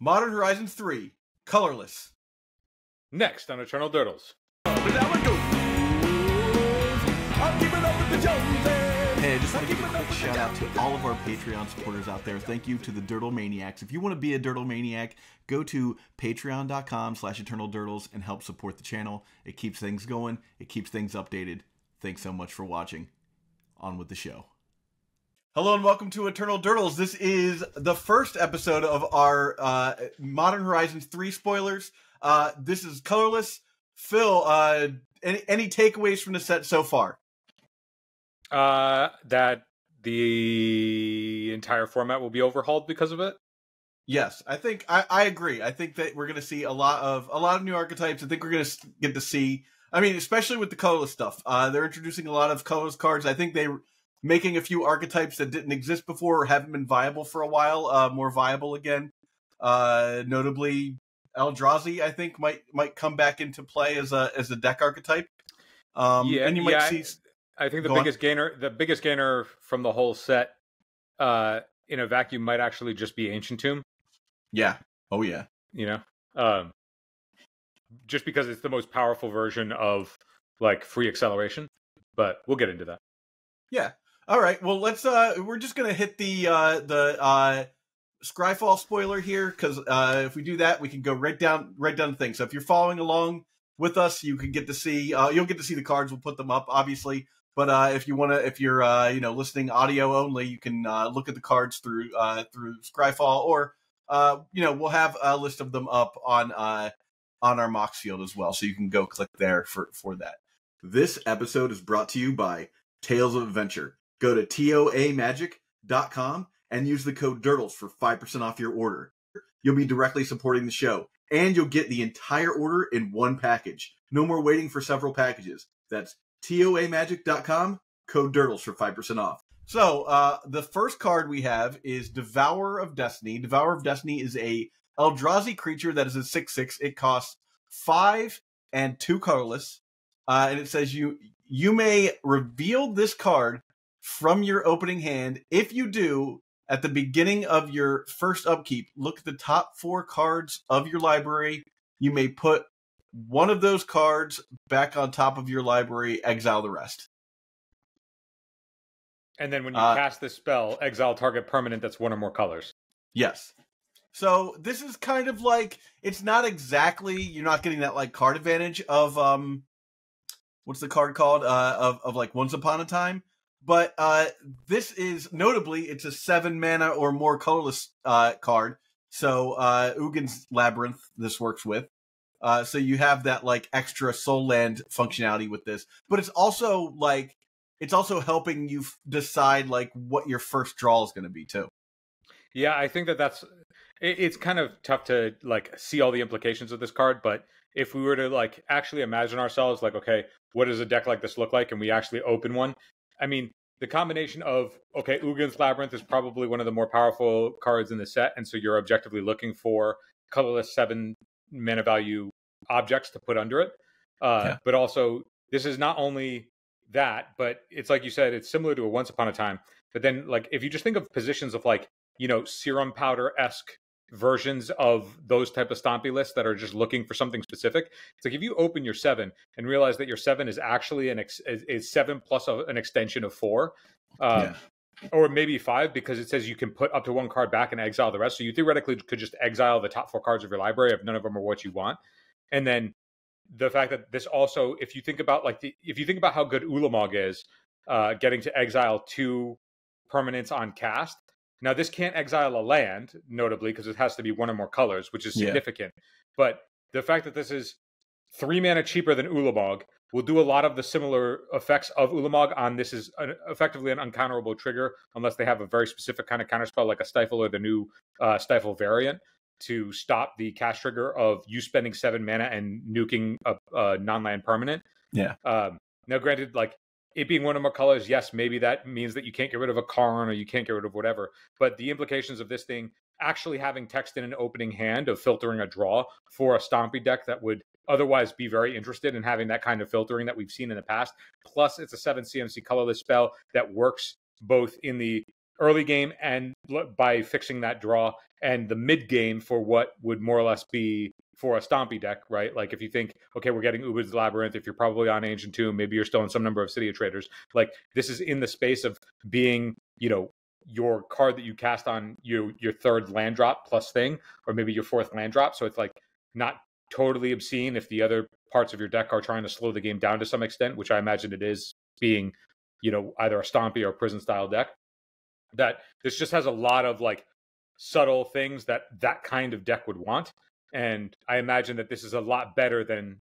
Modern Horizons 3, Colorless. Next on Eternal Durdles. Hey, I just want to give a quick shout out to all of our Patreon supporters out there. Thank you to the Durdle Maniacs. If you want to be a Durdle Maniac, go to patreon.com/Eternal Durdles and help support the channel. It keeps things going. It keeps things updated. Thanks so much for watching. On with the show. Hello and welcome to Eternal Durdles. This is the first episode of our Modern Horizons 3 spoilers. This is Colorless. Phil, any takeaways from the set so far? That the entire format will be overhauled because of it. Yes, I agree. I think that we're going to see a lot of new archetypes. I think we're going to get to see. I mean, especially with the colorless stuff. They're introducing a lot of colorless cards. I think they're making a few archetypes that didn't exist before or haven't been viable for a while, more viable again. Notably, Eldrazi, I think, might come back into play as a deck archetype. And you might see. I think the biggest gainer from the whole set, in a vacuum, might actually just be Ancient Tomb. Yeah. Oh yeah. You know, just because it's the most powerful version of like free acceleration. But we'll get into that. Yeah. All right. Well, let's. We're just gonna hit the Scryfall spoiler here because if we do that, we can go right down the thing. So if you're following along with us, you can get to see. You'll get to see the cards. We'll put them up, obviously. But if you're listening audio only, you can look at the cards through Scryfall, or we'll have a list of them up on our Mox Field as well, so you can go click there for that. This episode is brought to you by Tales of Adventure. Go to toamagic.com and use the code DURDLES for 5% off your order. You'll be directly supporting the show, and you'll get the entire order in one package. No more waiting for several packages. That's toamagic.com, code DURDLES for 5% off. So, the first card we have is Devourer of Destiny. Devourer of Destiny is a Eldrazi creature that is a 6/6. It costs 5 and 2 colorless. And it says you may reveal this card from your opening hand. If you do, at the beginning of your first upkeep, look at the top 4 cards of your library. You may put one of those cards back on top of your library, exile the rest. And then when you cast this spell, exile target permanent that's 1 or more colors. Yes. So this is kind of like, it's not exactly, you're not getting that like card advantage of, what's the card called? Of like Once Upon a Time. But this is, notably, it's a 7 mana or more colorless card. So Ugin's Labyrinth this works with. So you have that like extra soul land functionality with this, but it's also helping you decide like what your first draw is going to be too. Yeah, I think it's kind of tough to like see all the implications of this card, but if we were to like actually imagine ourselves like, okay, what does a deck like this look like? And we actually open one. I mean, the combination of, okay, Ugin's Labyrinth is probably one of the more powerful cards in the set, and so you're objectively looking for colorless 7 mana value objects to put under it. But also, this is not only that, but it's like you said, it's similar to a Once Upon a Time. But then, like, if you just think of positions of like, serum powder-esque versions of those type of stompy lists that are just looking for something specific, it's like if you open your 7 and realize that your 7 is actually is 7 plus an extension of 4, or maybe 5, because it says you can put up to 1 card back and exile the rest. So you theoretically could just exile the top 4 cards of your library if none of them are what you want. And then the fact that this also, if you think about how good Ulamog is, getting to exile 2 permanents on cast. Now this can't exile a land, notably, because it has to be 1 or more colors, which is significant. But the fact that this is 3 mana cheaper than Ulamog will do a lot of the similar effects of Ulamog on this is effectively an uncounterable trigger unless they have a very specific kind of counterspell like a Stifle or the new Stifle variant to stop the cast trigger of you spending 7 mana and nuking a non-land permanent. Yeah. Now, granted, like it being 1 or more colors, yes, maybe that means that you can't get rid of a Karn or you can't get rid of whatever. But the implications of this thing actually having text in an opening hand of filtering a draw for a stompy deck that would otherwise be very interested in having that kind of filtering that we've seen in the past. Plus, it's a 7 CMC colorless spell that works both in the early game and by fixing that draw, and the mid game for what would more or less be for a stompy deck, right? Like if you think, okay, we're getting Ugin's Labyrinth, if you're probably on Ancient Tomb, maybe you're still in some number of City of Traders. Like this is in the space of being, your card that you cast on your third land drop plus thing, or maybe your fourth land drop. So it's like not totally obscene if the other parts of your deck are trying to slow the game down to some extent, which I imagine it is, being, either a stompy or a prison style deck. That this just has a lot of like subtle things that kind of deck would want. And I imagine that this is a lot better in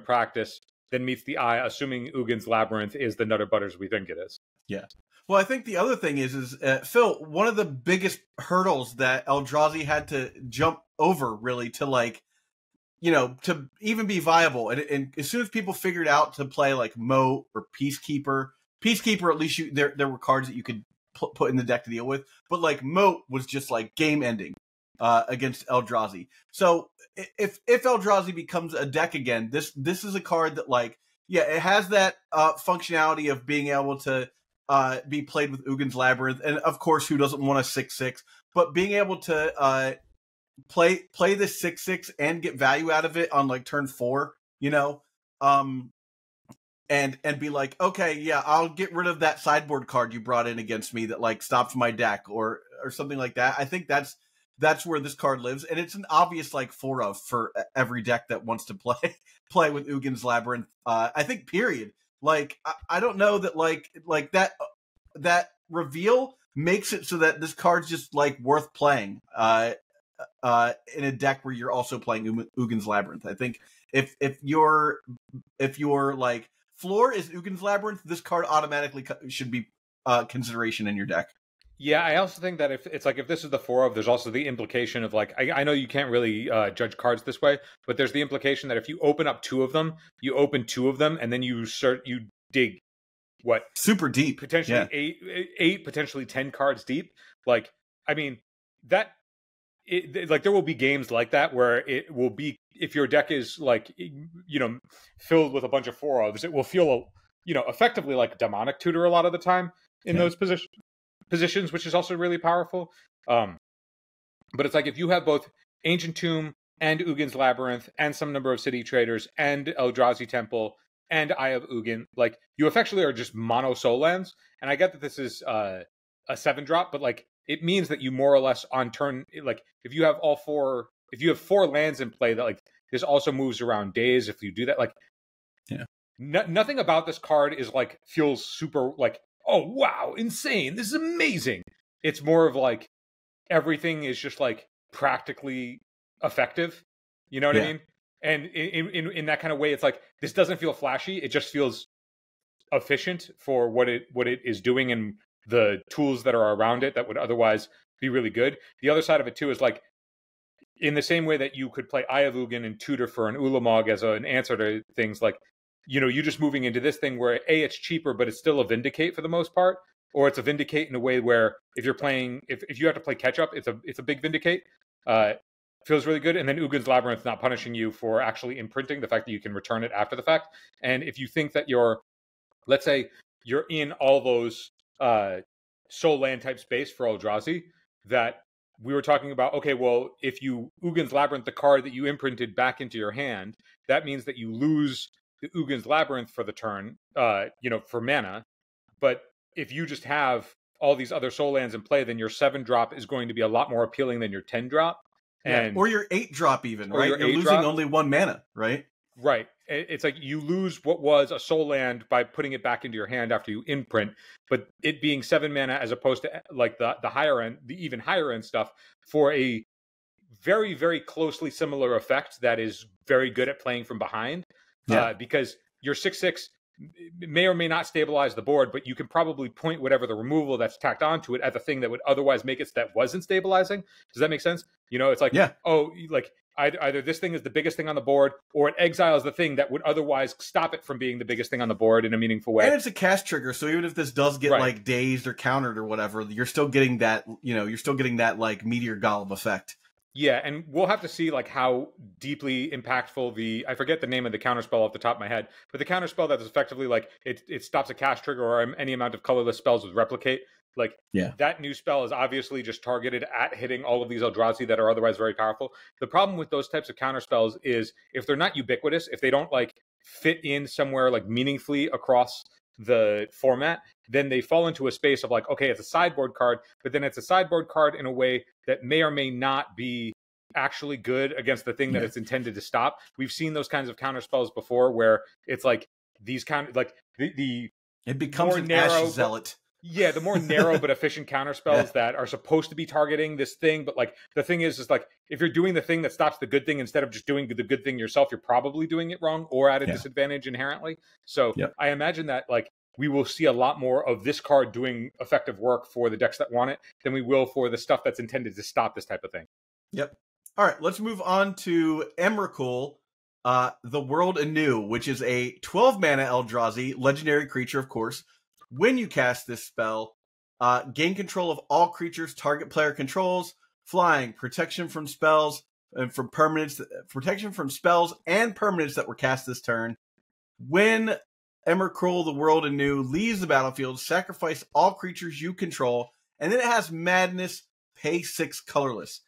practice than meets the eye, assuming Ugin's Labyrinth is the Nutter Butters we think it is. Yeah. Well, I think the other thing is Phil, one of the biggest hurdles that Eldrazi had to jump over, really, to like, to even be viable. And as soon as people figured out to play like Moat or Peacekeeper, at least there were cards that you could put in the deck to deal with. But like Moat was just like game ending against Eldrazi. So if Eldrazi becomes a deck again, this is a card that like, yeah, it has that functionality of being able to be played with Ugin's Labyrinth, and of course, who doesn't want a 6/6? But being able to play the 6/6 and get value out of it on like turn 4, and be like, okay, yeah, I'll get rid of that sideboard card you brought in against me that like stops my deck or something like that. I think that's where this card lives, and it's an obvious like for every deck that wants to play with Ugin's Labyrinth. I think period. Like I don't know that like that reveal makes it so that this card's just like worth playing in a deck where you're also playing Ugin's Labyrinth. I think if your like floor is Ugin's Labyrinth, this card automatically should be consideration in your deck. Yeah, I also think that if this is the 4 of, there's also the implication of like, I know you can't really judge cards this way, but there's the implication that if you open up 2 of them, you open 2 of them, and then you dig what? Super deep. Potentially 8, potentially 10 cards deep. Like, I mean, like there will be games like that where it will be, if your deck is like, filled with a bunch of 4 ofs, it will feel, effectively like Demonic Tutor a lot of the time in those positions, which is also really powerful. But it's like if you have both Ancient Tomb and Ugin's Labyrinth and some number of City Traders and Eldrazi Temple and Eye of Ugin, like you effectively are just mono soul lands. And I get that this is a 7-drop, but like it means that you more or less on turn, like if you have 4 lands in play, that like this also moves around days if you do that. Like, yeah, nothing about this card is like feels super like, oh, wow, insane, this is amazing. It's more of like everything is just like practically effective. You know what I mean? And in that kind of way, it's like this doesn't feel flashy. It just feels efficient for what it is doing and the tools that are around it that would otherwise be really good. The other side of it too is like, in the same way that you could play Eye of Ugin and tutor for an Ulamog as an answer to things like, you just moving into this thing where it's cheaper, but it's still a Vindicate for the most part, or it's a Vindicate in a way where if you're playing, if you have to play catch up, it's a big Vindicate. Feels really good. And then Ugin's Labyrinth not punishing you for actually imprinting, the fact that you can return it after the fact. And if you think that let's say you're in all those soul land type space for Eldrazi, that we were talking about, okay, well, if you Ugin's Labyrinth the card that you imprinted back into your hand, that means that you lose the Ugin's Labyrinth for the turn, for mana. But if you just have all these other soul lands in play, then your 7-drop is going to be a lot more appealing than your 10-drop. And or your 8-drop even, right? You're losing only 1 mana, right? Right. It's like you lose what was a soul land by putting it back into your hand after you imprint, but it being 7 mana as opposed to like the higher end, the even higher end stuff for a very, very closely similar effect that is very good at playing from behind. Because your 6/6 may or may not stabilize the board, but you can probably point whatever the removal that's tacked onto it at the thing that would otherwise make it so that wasn't stabilizing. Does that make sense? It's like, either this thing is the biggest thing on the board, or it exiles the thing that would otherwise stop it from being the biggest thing on the board in a meaningful way. And it's a cast trigger, so even if this does get like dazed or countered or whatever, you're still getting that, like Meteor Golem effect. Yeah, and we'll have to see like how deeply impactful I forget the name of the counterspell off the top of my head, but the counterspell that is effectively like it stops a cast trigger or any amount of colorless spells with replicate. Like that new spell is obviously just targeted at hitting all of these Eldrazi that are otherwise very powerful. The problem with those types of counterspells is if they're not ubiquitous, if they don't like fit in somewhere like meaningfully across the format, then they fall into a space of like, okay, it's a sideboard card, but then it's a sideboard card in a way that may or may not be actually good against the thing that it's intended to stop. We've seen those kinds of counterspells before where it's like these kind of like the it becomes an narrow Ash Zealot. Yeah, the more narrow but efficient counterspells that are supposed to be targeting this thing, but like the thing is like if you're doing the thing that stops the good thing instead of just doing the good thing yourself, you're probably doing it wrong or at a disadvantage inherently. So I imagine that like we will see a lot more of this card doing effective work for the decks that want it than we will for the stuff that's intended to stop this type of thing. Yep. All right, let's move on to Emrakul, the World Anew, which is a 12-mana Eldrazi, legendary creature, of course. When you cast this spell, gain control of all creatures target player controls, flying, protection from spells and from permanents, protection from spells and permanents that were cast this turn. When Emrakul, the World Anew, leaves the battlefield, sacrifice all creatures you control, and then it has Madness, pay 6 colorless.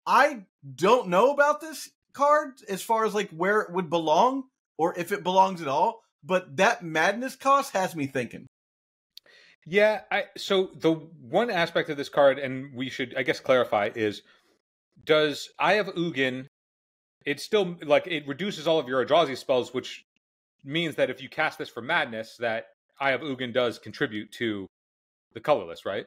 I don't know about this card as far as like where it would belong or if it belongs at all, but that Madness cost has me thinking. Yeah, so the one aspect of this card, and we should, I guess, clarify, is does Eye of Ugin, it still, like, it reduces all of your Eldrazi spells, which means that if you cast this for Madness, that Eye of Ugin does contribute to the colorless, right?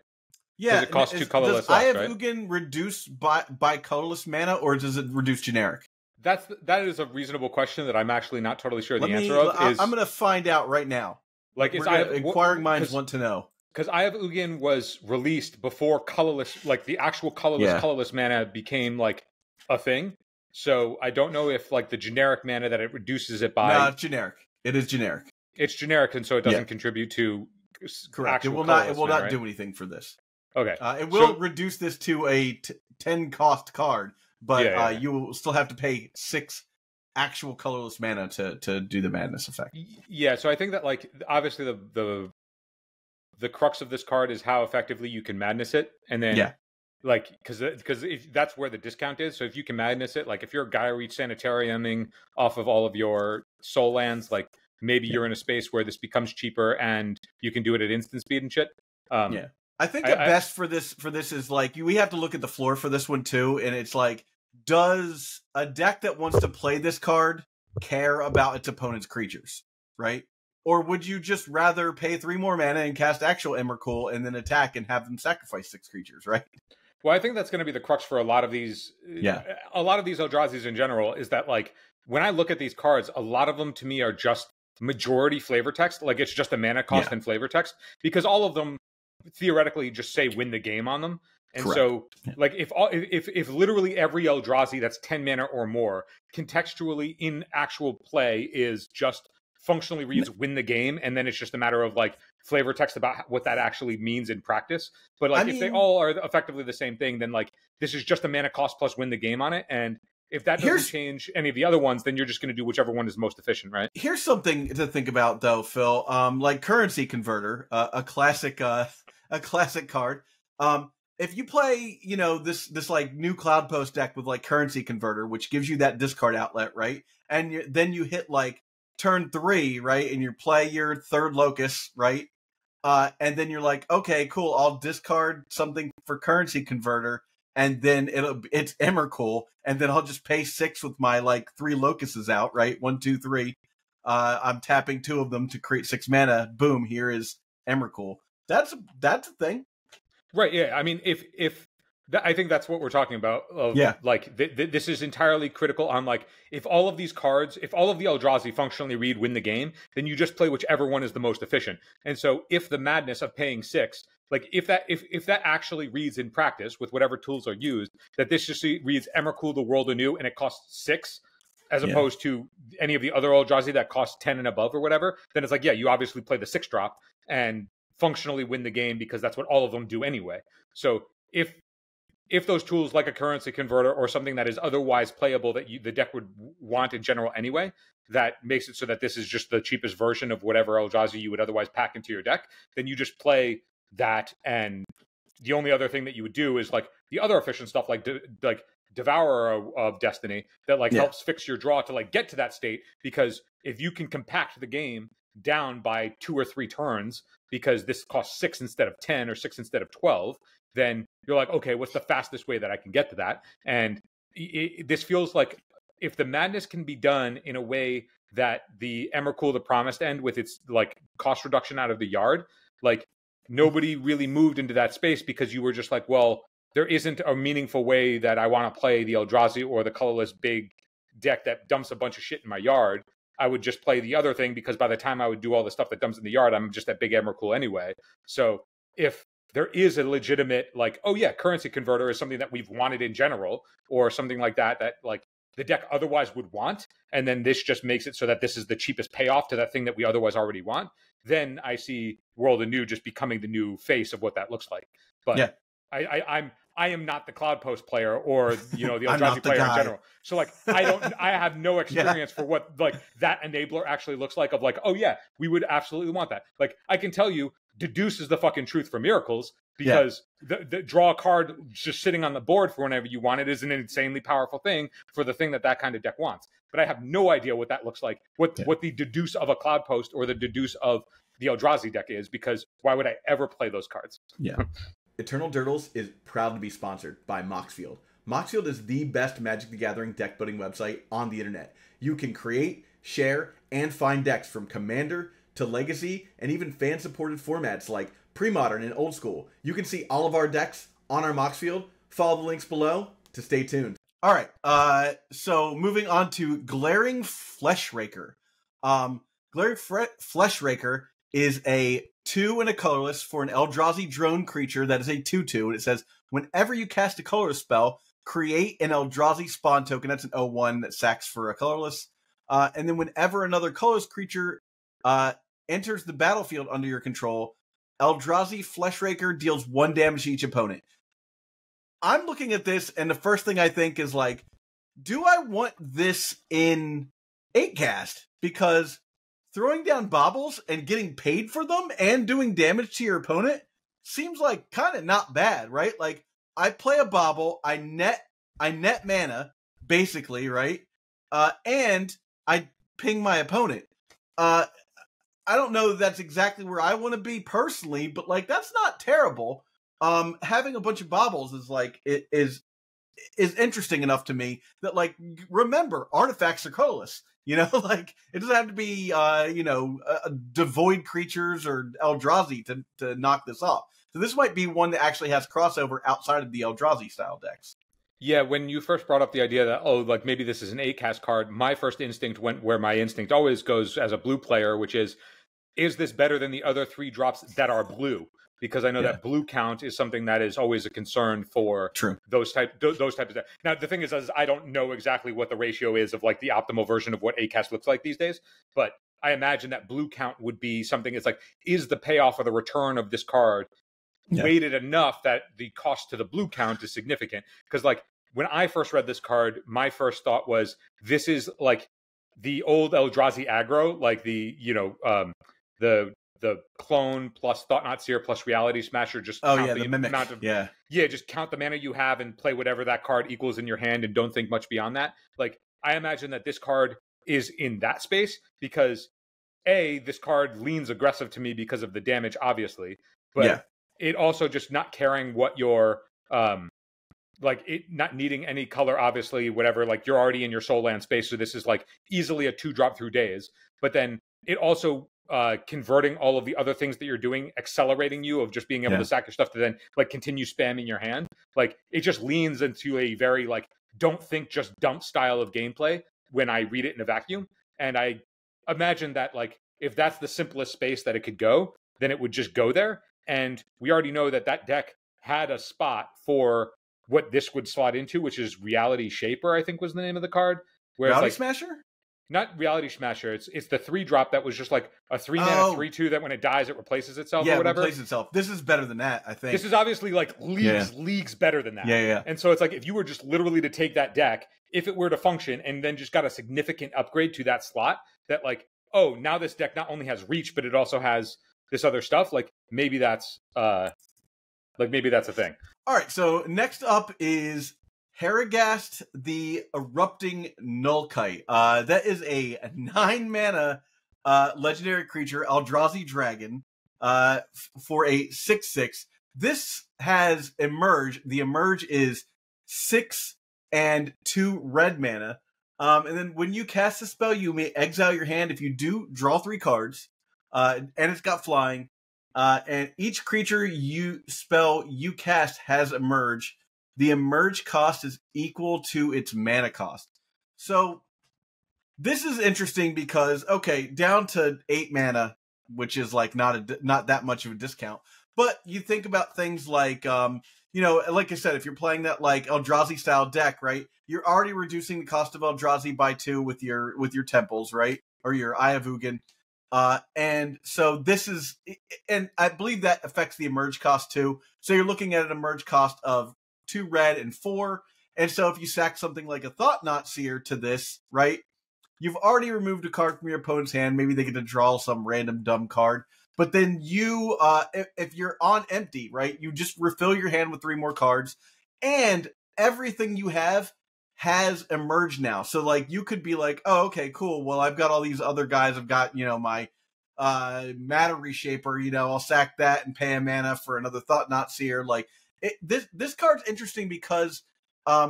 Yeah. It costs 2 colorless less, Does Eye of right? Ugin reduce by colorless mana, or does it reduce generic? That is a reasonable question that I'm actually not totally sure the answer of. I'm going to find out right now. Like, inquiring minds want to know. Because Eye of Ugin was released before colorless, like the actual colorless mana became like a thing. So I don't know if like the generic mana that it reduces it by. No, it's generic. It is generic. It's generic, and so it doesn't contribute to. Correct. It will not do anything for this. Okay. It will reduce this to a 10 cost card, but you will still have to pay 6 actual colorless mana to do the Madness effect. Yeah, so I think that like obviously the crux of this card is how effectively you can Madness it, and then like because if that's where the discount is. So if you can Madness it, like if you're a Gaia Reach Sanitariuming off of all of your soul lands, like maybe you're in a space where this becomes cheaper and you can do it at instant speed and shit. I think the best for this is like we have to look at the floor for this one too, and it's like, does a deck that wants to play this card care about its opponent's creatures, right? Or would you just rather pay 3 more mana and cast actual Emrakul and then attack and have them sacrifice 6 creatures, right? Well, I think that's going to be the crux for a lot of these. A lot of these Eldrazi's in general is that like when I look at these cards, a lot of them to me are just majority flavor text. Like it's just a mana cost and flavor text, because all of them theoretically just say win the game on them. And so like if literally every Eldrazi that's 10 mana or more contextually in actual play is just functionally reads win the game, and then it's just a matter of like flavor text about what that actually means in practice. But like if they all are effectively the same thing, then like this is just a mana cost plus win the game on it. And if that doesn't change any of the other ones, then you're just going to do whichever one is most efficient, right? Here's something to think about though, Phil. Like Currency Converter, a classic card. If you play, this like new Cloud Post deck with like Currency Converter, which gives you that discard outlet, right? And then you hit like turn 3, right? And you play your 3rd Locust, right? And then you're like, okay, cool. I'll discard something for Currency Converter, and then it's Emrakul, and then I'll just pay 6 with my like 3 Locusts out, right? 1, 2, 3. I'm tapping 2 of them to create 6 mana. Boom! Here is Emrakul. That's a thing, right? Yeah. I mean, I think that's what we're talking about. Like, this is entirely critical on, like, if all of these cards, if all of the Eldrazi functionally read win the game, then you just play whichever one is the most efficient. And so if the Madness of paying 6, like, if that actually reads in practice with whatever tools are used, that this just reads Emrakul, the World Anew, and it costs 6, as opposed to any of the other Eldrazi that cost 10 and above or whatever, then it's like, yeah, you obviously play the 6 drop and functionally win the game because that's what all of them do anyway. So if if those tools like a currency converter or something that is otherwise playable that the deck would want in general anyway, that makes it so that this is just the cheapest version of whatever Eldrazi you would otherwise pack into your deck, then you just play that. And the only other thing that you would do is like the other efficient stuff, like Devourer of Destiny, that like helps fix your draw to like get to that state. Because if you can compact the game down by 2 or 3 turns, because this costs 6 instead of 10 or 6 instead of 12, then you're like, okay, what's the fastest way that I can get to that? And this feels like if the madness can be done in a way that the Emrakul, the Promised End, with its like cost reduction out of the yard, like nobody really moved into that space because you were just like, well, there isn't a meaningful way that I want to play the Eldrazi or the colorless big deck that dumps a bunch of shit in my yard. I would just play the other thing because by the time I would do all the stuff that dumps in the yard, I'm just that big Emrakul anyway. So if there is a legitimate, like, oh yeah, currency converter is something that we've wanted in general, or something like that, that like the deck otherwise would want, and then this just makes it so that this is the cheapest payoff to that thing that we otherwise already want, then I see World Anew just becoming the new face of what that looks like. But I am not the Cloud Post player or, you know, the Eldrazi player in general. So like I have no experience for what like that enabler actually looks like of like, oh yeah, we would absolutely want that. Like I can tell you deduce is the fucking truth for miracles, because the draw a card just sitting on the board for whenever you want it is an insanely powerful thing for the thing that kind of deck wants. But I have no idea what that looks like, what the deduce of a Cloud Post or the deduce of the Eldrazi deck is, because why would I ever play those cards? Yeah. Eternal Durdles is proud to be sponsored by Moxfield. Moxfield is the best Magic the Gathering deck building website on the internet. You can create, share, and find decks from Commander to Legacy, and even fan-supported formats like Pre-Modern and Old School. You can see all of our decks on our Moxfield. Follow the links below to stay tuned. All right, so moving on to Glaring Fleshraker. Glaring Fleshraker is a 2 and a colorless for an Eldrazi drone creature that is a 2/2, and it says, whenever you cast a colorless spell, create an Eldrazi spawn token. That's an 0/1 that sacks for a colorless. And then whenever another colorless creature enters the battlefield under your control, Eldrazi Fleshraker deals 1 damage to each opponent. I'm looking at this, and the first thing I think is like, do I want this in 8-cast? Because throwing down baubles and getting paid for them and doing damage to your opponent seems like kind of not bad, right? Like, I play a bauble, I net mana, basically, right? And I ping my opponent. I don't know that that's exactly where I want to be personally, but like that's not terrible. Having a bunch of baubles is like is interesting enough to me that like remember artifacts are colorless. You know, like it doesn't have to be devoid creatures or Eldrazi to knock this off. So this might be one that actually has crossover outside of the Eldrazi style decks. Yeah, when you first brought up the idea that, oh, like maybe this is an 8-cast card, my first instinct went where my instinct always goes as a blue player, which is this better than the other 3 drops that are blue? Because I know that blue count is something that is always a concern for those types of decks. Now, the thing is I don't know exactly what the ratio is of like the optimal version of what 8-cast looks like these days, but I imagine that blue count would be something. It's like, is the payoff or the return of this card weighted enough that the cost to the blue count is significant? Because like when I first read this card, my first thought was this is like the old Eldrazi aggro, like the the clone plus Thought Not Seer plus Reality Smasher. Just count the mimic. Amount of, just count the mana you have and play whatever that card equals in your hand, and don't think much beyond that. Like I imagine that this card is in that space because this card leans aggressive to me because of the damage, obviously, but it also just not caring what your like it not needing any color, obviously, whatever, like you're already in your soul land space, so this is like easily a 2-drop through days. But then it also converting all of the other things that you're doing, accelerating you of just being able to sack your stuff to then like continue spamming your hand. Like it just leans into a very like don't think, just dump style of gameplay when I read it in a vacuum. And I imagine that like if that's the simplest space that it could go, then it would just go there. And we already know that deck had a spot for what this would slot into, which is Reality Shaper, I think was the name of the card. Reality Smasher? not Reality Smasher. It's the 3-drop that was just like a 3-mana 3/2 that when it dies it replaces itself or whatever. Yeah, replaces itself. This is better than that, I think. This is obviously like leagues better than that. Yeah. And so it's like if you were just literally to take that deck, if it were to function and then just got a significant upgrade to that slot, that like, oh, now this deck not only has reach, but it also has this other stuff. Like maybe that's a thing. All right, so next up is Herigast, the Erupting Nullkite. That is a 9-mana legendary creature, Eldrazi Dragon, for a 6/6. This has Emerge. The Emerge is 6 and 2 red mana. And then when you cast a spell, you may exile your hand. If you do, draw 3 cards. And it's got flying. And each creature you cast has Emerge. The Emerge cost is equal to its mana cost. So this is interesting because, okay, down to 8 mana, which is like not that much of a discount. But you think about things like, like I said, if you're playing that like Eldrazi style deck, right? You're already reducing the cost of Eldrazi by 2 with your temples, right? Or your Eye of Ugin. And so this is, and I believe that affects the Emerge cost too. So you're looking at an Emerge cost of 2 red and 4. And so if you sack something like a Thought-Knot Seer to this, right? You've already removed a card from your opponent's hand. Maybe they get to draw some random dumb card. But then you, if you're on empty, right? You just refill your hand with 3 more cards. And everything you have has Emerge now. So like you could be like, oh, okay, cool. Well, I've got all these other guys. I've got, my Matter Reshaper, I'll sack that and pay a mana for another Thought-Knot Seer. Like this card's interesting because as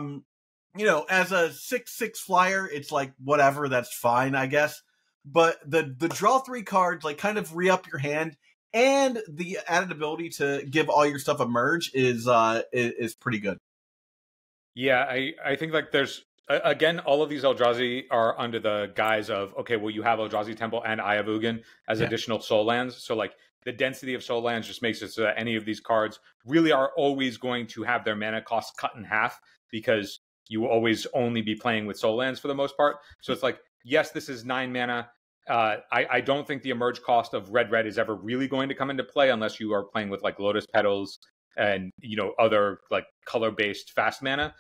a 6/6 flyer, it's like whatever, that's fine, I guess. But the draw 3 cards, like kind of re-up your hand, and the added ability to give all your stuff Emerge is pretty good. Yeah, I think like there's again, all of these Eldrazi are under the guise of, okay, well, you have Eldrazi Temple and Eye of Ugin as additional soul lands. So like the density of soul lands just makes it so that any of these cards really are always going to have their mana cost cut in half, because you will always only be playing with soul lands for the most part. So it's like, yes, this is 9 mana. I don't think the Emerge cost of red is ever really going to come into play unless you are playing with like Lotus Petals and other like color-based fast mana,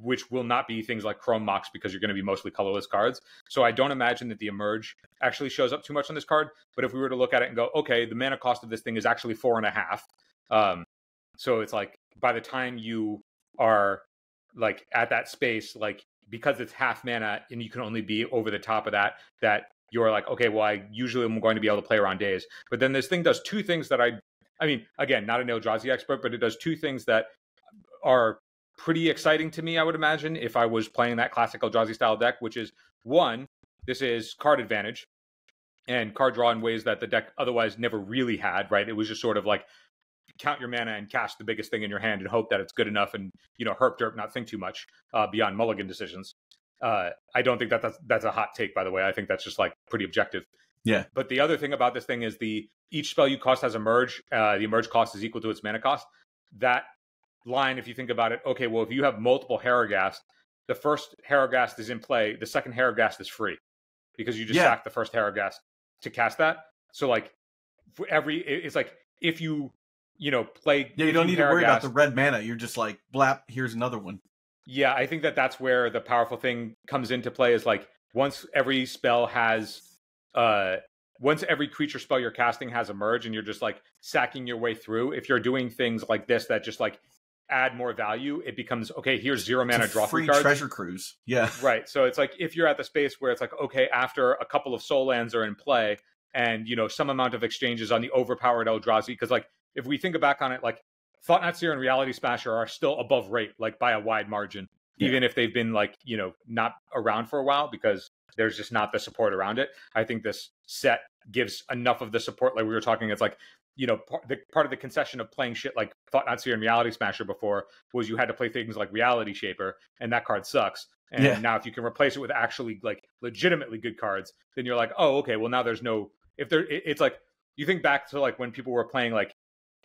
which will not be things like Chrome Mox, because you're going to be mostly colorless cards. So I don't imagine that the Emerge actually shows up too much on this card. But if we were to look at it and go, okay, the mana cost of this thing is actually 4.5. So it's like by the time you are like at that space, like because it's half mana and you can only be over the top of that you're like, okay, well, I usually am going to be able to play around days. But then this thing does 2 things that I mean, again, not an Eldrazi expert, but it does 2 things that are pretty exciting to me, I would imagine, if I was playing that classic Eldrazi style deck, which is, 1, this is card advantage and card draw in ways that the deck otherwise never really had, right? It was just sort of like count your mana and cast the biggest thing in your hand and hope that it's good enough and, herp derp, not think too much beyond mulligan decisions. I don't think that's a hot take, by the way. I think that's just like pretty objective. Yeah. But the other thing about this thing is each spell you cost has Emerge. The Emerge cost is equal to its mana cost. That line, if you think about it, okay, well, if you have multiple Herigast, the first Herigast is in play, the second Herigast is free because you just sack the first Herigast to cast that. So like for it's like if you play. Yeah, you don't need to worry about the red mana. You're just like, blap, here's another one. Yeah, I think that's where the powerful thing comes into play, is like once every creature spell you're casting has Emerge and you're just like sacking your way through, if you're doing things like this that just like add more value, it becomes, okay, here's 0 mana, draw 3 cards. Treasure Cruise. Yeah. Right. So it's like if you're at the space where it's like, okay, after a couple of soul lands are in play and, some amount of exchanges on the overpowered Eldrazi, because like if we think back on it, like Thought-Knot Seer and Reality Smasher are still above rate, like by a wide margin, even if they've been like, not around for a while because there's just not the support around it. I think this set gives enough of the support. Like we were talking, it's like, part of the concession of playing shit like Thought-Knot Seer and Reality Smasher before was you had to play things like Reality Shaper, and that card sucks. And now if you can replace it with actually like legitimately good cards, then you're like, oh, okay, well now there's no, it's like, you think back to like when people were playing like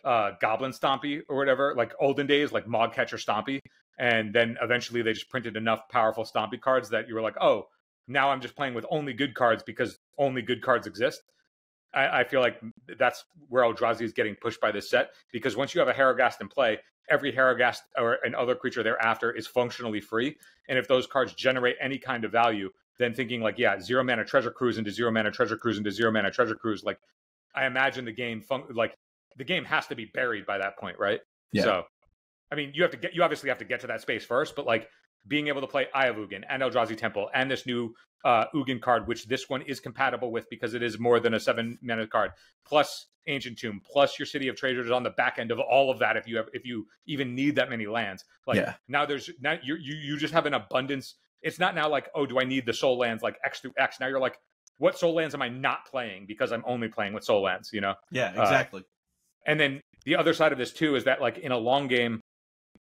Goblin Stompy or whatever, like olden days, like Mogcatcher Stompy, and then eventually they just printed enough powerful Stompy cards that you were like, oh, now I'm just playing with only good cards because only good cards exist. I feel like that's where Eldrazi is getting pushed by this set, because once you have a Herigast in play, every Herigast or an other creature thereafter is functionally free. And if those cards generate any kind of value, then thinking like, yeah, 0 mana Treasure Cruise into 0 mana Treasure Cruise into 0 mana Treasure Cruise, like I imagine the game the game has to be buried by that point, right? Yeah. So, I mean, you obviously have to get to that space first, but like being able to play Eye of Ugin and Eldrazi Temple and this new Ugin card, which this one is compatible with because it is more than a 7 mana card, plus Ancient Tomb, plus your City of Treasures on the back end of all of that. If you even need that many lands, like now you just have an abundance. It's not now like, oh, do I need the soul lands like X through X? Now you're like, what soul lands am I not playing because I'm only playing with soul lands? You know? Yeah, exactly. And then the other side of this too is that like in a long game,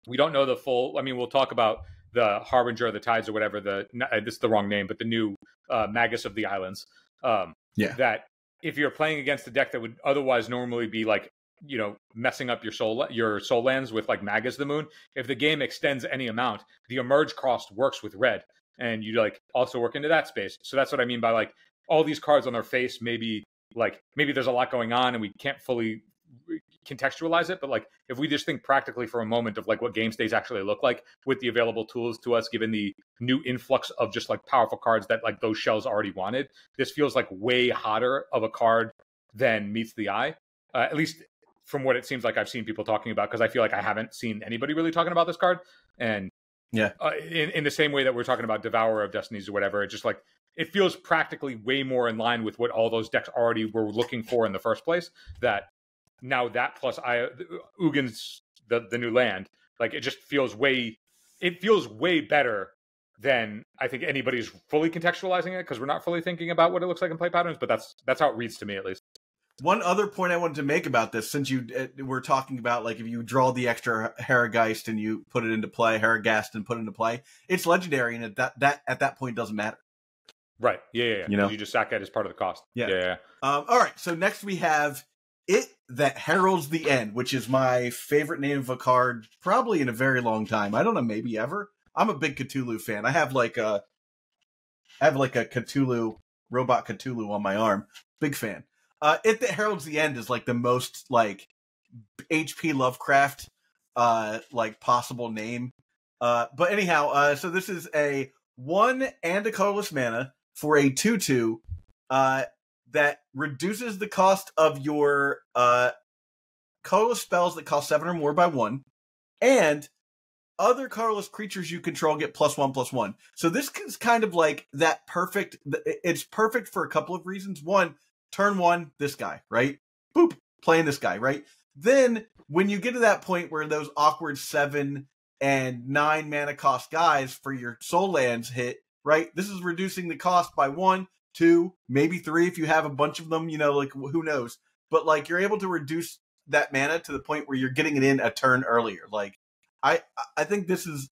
we don't know the full. I mean, we'll talk about the Harbinger of the Tides or whatever. This is the wrong name, but the new Magus of the Islands. That if you're playing against a deck that would otherwise normally be like, you know, messing up your soul lands with like Magus the Moon, if the game extends any amount, the emerge cost works with red, and you like also work into that space. So that's what I mean by like all these cards on their face. Maybe there's a lot going on and we can't fully contextualize it, but like if we just think practically for a moment of like what game states actually look like with the available tools to us, given the new influx of just like powerful cards that like those shells already wanted, this feels like way hotter of a card than meets the eye, at least from what it seems like I've seen people talking about, because I feel like I haven't seen anybody really talking about this card. And in the same way that we're talking about Devourer of Destinies or whatever, it just like it feels practically way more in line with what all those decks already were looking for in the first place. That now that plus Ugin's the new land, like it just feels way better than I think anybody's fully contextualizing it, because we're not fully thinking about what it looks like in play patterns. But that's how it reads to me, at least. One other point I wanted to make about this, since you were talking about like if you draw the extra Herigast and you put it into play, Herigast and put it into play, it's legendary, and at that point doesn't matter. Right? Yeah. You know, you just sack it as part of the cost. Yeah. All right. So next we have That Heralds the End, which is my favorite name of a card probably in a very long time. I don't know, maybe ever. I'm a big Cthulhu fan. I have like a Cthulhu, robot Cthulhu on my arm. Big fan. That Heralds the End is like the most like HP Lovecraft like possible name. But anyhow, so this is a 1 and a colorless mana for a 2/2 that reduces the cost of your colorless spells that cost 7 or more by 1, and other colorless creatures you control get +1/+1. So this is kind of like that perfect. It's perfect for a couple of reasons. One, turn 1, this guy, right? Boop, playing this guy, right? Then when you get to that point where those awkward 7 and 9 mana cost guys for your soul lands hit, right? This is reducing the cost by 1, 2, maybe 3 if you have a bunch of them, you know, like who knows. But like you're able to reduce that mana to the point where you're getting it in a turn earlier. Like I think this is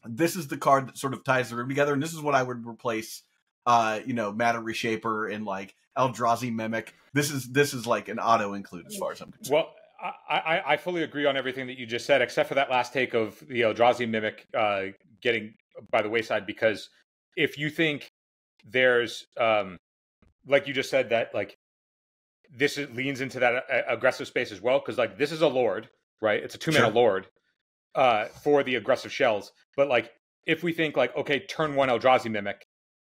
the card that sort of ties the room together, and this is what I would replace Matter Reshaper and like Eldrazi Mimic. This is like an auto include as far as I'm concerned. Well, I fully agree on everything that you just said, except for that last take of the Eldrazi Mimic getting by the wayside, because if you think there's like you just said that like this leans into that aggressive space as well, because like this is a Lord, right? It's a 2 mana Lord for the aggressive shells. But like if we think like, okay, turn 1 Eldrazi Mimic,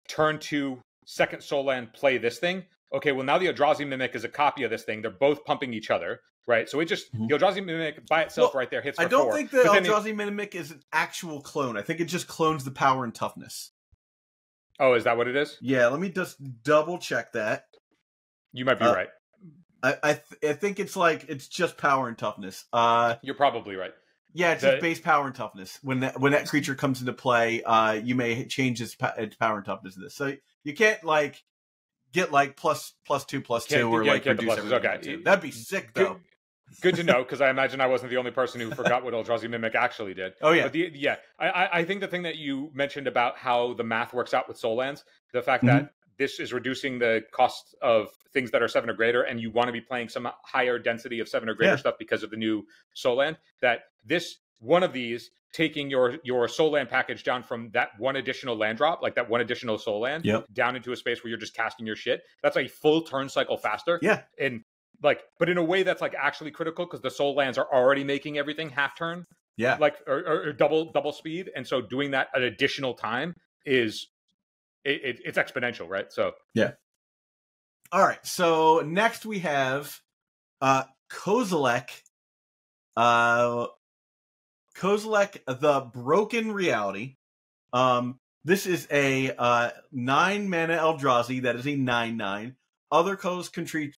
turn 2 second soul land, play this thing. Okay, well now the Eldrazi Mimic is a copy of this thing. They're both pumping each other, right? So it just the Eldrazi Mimic by itself right there hits for 4. I don't think the Eldrazi Mimic is an actual clone. I think it just clones the power and toughness. Oh, is that what it is? Yeah, let me just double check that. You might be right. I think it's like it's just power and toughness. You're probably right. Yeah, it's just base power and toughness. When that creature comes into play, you may change its power and toughness to this. So you can't like get like +2/+2 or like reduce everything. Okay, that'd be sick though. Good to know, because I imagine I wasn't the only person who forgot what Eldrazi Mimic actually did. Oh, yeah. But I think the thing that you mentioned about how the math works out with Soul Lands, the fact that this is reducing the cost of things that are 7 or greater, and you want to be playing some higher density of 7 or greater stuff because of the new Soul Land, that this one of these taking your soul land package down from that one additional land drop, like that one additional soul land, down into a space where you're just casting your shit. That's a full turn cycle faster. Yeah. And like, but in a way that's like actually critical because the soul lands are already making everything half turn. Yeah. Like, or double speed. And so doing that an additional time is, it's exponential, right? So, yeah. All right. So next we have Kozilek. Kozilek, the Broken Reality. This is a 9-mana Eldrazi that is a 9/9. Other colorless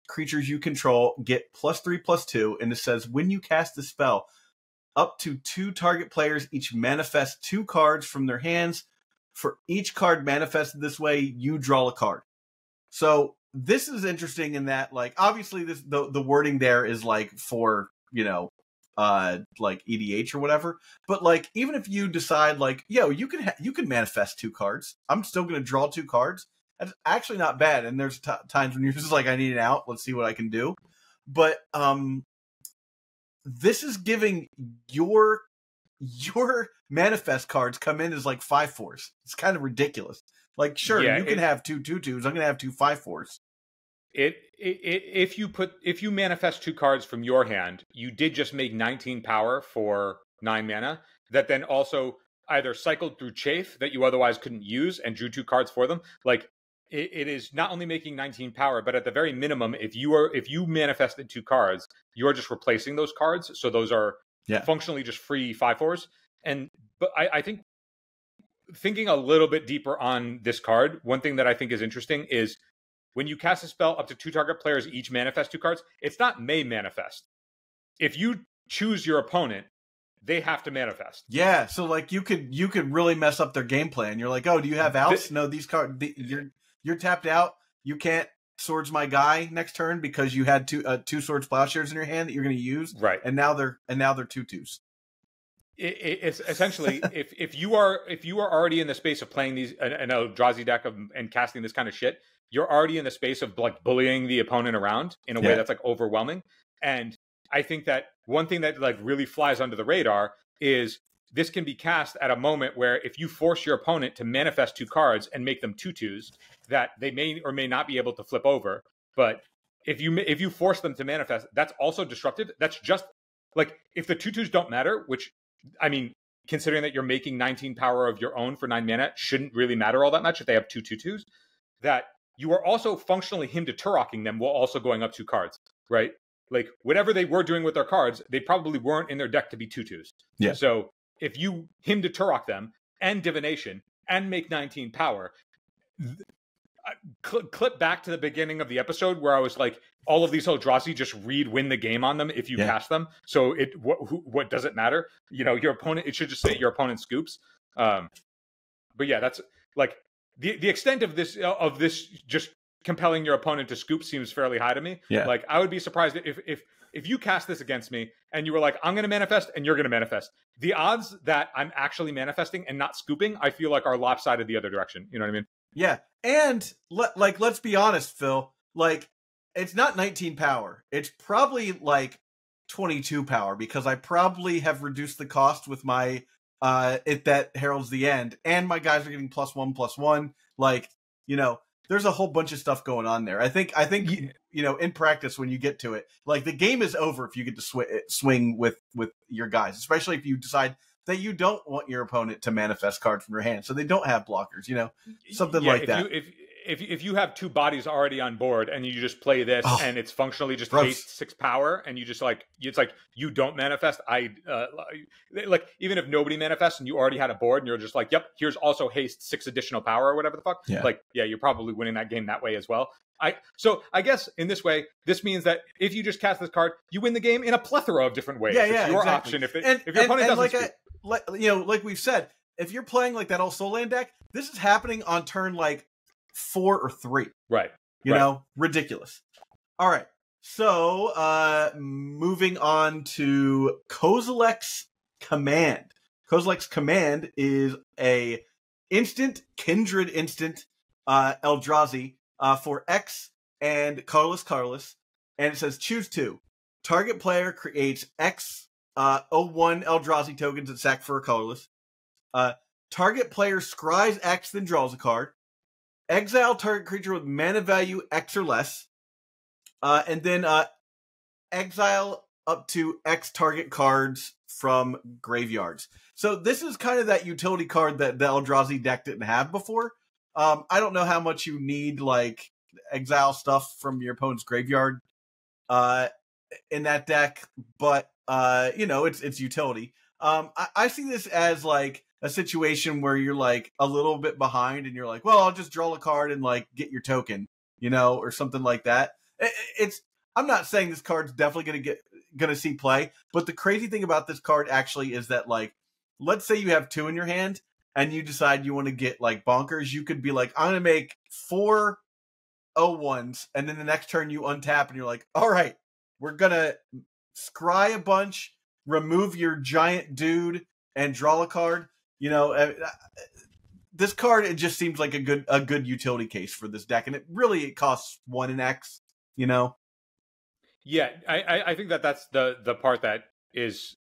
creatures you control get +3/+2, and it says when you cast the spell, up to 2 target players each manifest 2 cards from their hands. For each card manifested this way, you draw a card. So this is interesting in that, like, obviously the wording there is like for, like EDH or whatever. But like, even if you decide like, you can manifest 2 cards, I'm still going to draw 2 cards. That's actually not bad. And there's times when you're just like, I need an out. Let's see what I can do. But this is giving your manifest cards come in as like 5/4s. It's kind of ridiculous. Like, sure, you can have 2 2/2s. I'm going to have 2 5/4s. If you manifest 2 cards from your hand, you did just make 19 power for 9 mana that then also either cycled through Chafe that you otherwise couldn't use and drew 2 cards for them. Like, it is not only making 19 power, but at the very minimum, if you manifested 2 cards, you're just replacing those cards. So those are functionally just free 5/4s. But I think thinking a little bit deeper on this card, one thing that I think is interesting is when you cast a spell, up to 2 target players each manifest 2 cards. It's not may manifest. If you choose your opponent, they have to manifest. Yeah, so like you could really mess up their game plan. You're like, oh, do you have outs? No, these cards. You're tapped out. You can't Swords my guy next turn because you had 2 Swords Plowshares in your hand that you're going to use. Right, and now they're 2/2s. It's essentially if you are already in the space of playing these an Eldrazi deck and casting this kind of shit, you're already in the space of like bullying the opponent around in a way that's like overwhelming. And I think that one thing that like really flies under the radar is this can be cast at a moment where if you force your opponent to manifest 2 cards and make them 2/2s that they may or may not be able to flip over, but if you force them to manifest, that's also disruptive. That's just like if the 2/2s don't matter, which I mean, considering that you're making 19 power of your own for 9 mana, shouldn't really matter all that much if they have 2 2/2s. That you are also functionally him to Turok-ing them while also going up 2 cards, right? Like whatever they were doing with their cards, they probably weren't in their deck to be 2/2s. Yeah. So if you him to Turok them and Divination and make 19 power, clip back to the beginning of the episode where I was like, all of these Eldrazi just win the game on them if you cast them. So what does it matter? Your opponent, it should just say your opponent scoops. But yeah, that's like the extent of this just compelling your opponent to scoop seems fairly high to me. Yeah. Like I would be surprised if you cast this against me and you were like, I'm going to manifest and you're going to manifest. The odds that I'm actually manifesting and not scooping, I feel like are lopsided the other direction. You know what I mean? Yeah. And let's be honest, Phil, like it's not 19 power. It's probably like 22 power because I probably have reduced the cost with my That Heralds the End, and my guys are getting +1/+1. Like, there's a whole bunch of stuff going on there. I think in practice when you get to it, like the game is over if you get to swing with your guys, especially if you decide that you don't want your opponent to manifest cards from your hand, so they don't have blockers, something like that. If you have 2 bodies already on board and you just play this and it's functionally just haste 6 power and you just like it's like you don't manifest, like even if nobody manifests and you already had a board and you're just like, yep, here's also haste 6 additional power or whatever the fuck. Yeah. Like you're probably winning that game that way as well. So I guess in this way, this means that if you just cast this card, you win the game in a plethora of different ways. Yeah, it's your exactly. option if your opponent doesn't. Like we've said, if you're playing like that old Soul Land deck, this is happening on turn like 4 or 3. Right. Ridiculous. All right. So, moving on to Kozilek's Command. Kozilek's Command is a Kindred instant Eldrazi for X and Colorless. And it says choose 2. Target player creates X 01 Eldrazi tokens that sack for a colorless. Target player scries X, then draws a card. Exile target creature with mana value X or less. And then exile up to X target cards from graveyards. So this is kind of that utility card that the Eldrazi deck didn't have before. I don't know how much you need, like, exile stuff from your opponent's graveyard in that deck, but, it's utility. I see this as, like, a situation where you're, like, a little bit behind and you're like, well, I'll just draw a card and, like, get your token, or something like that. I'm not saying this card's definitely gonna see play, but the crazy thing about this card actually is that, like, let's say you have 2 in your hand and you decide you want to get, like, bonkers. You could be like, I'm gonna make 4 01s, and then the next turn you untap and you're like, all right, we're gonna scry a bunch, remove your giant dude, and draw a card. This card, it just seems like a good utility case for this deck, and it costs 1 in X. Yeah, I think that's the part that is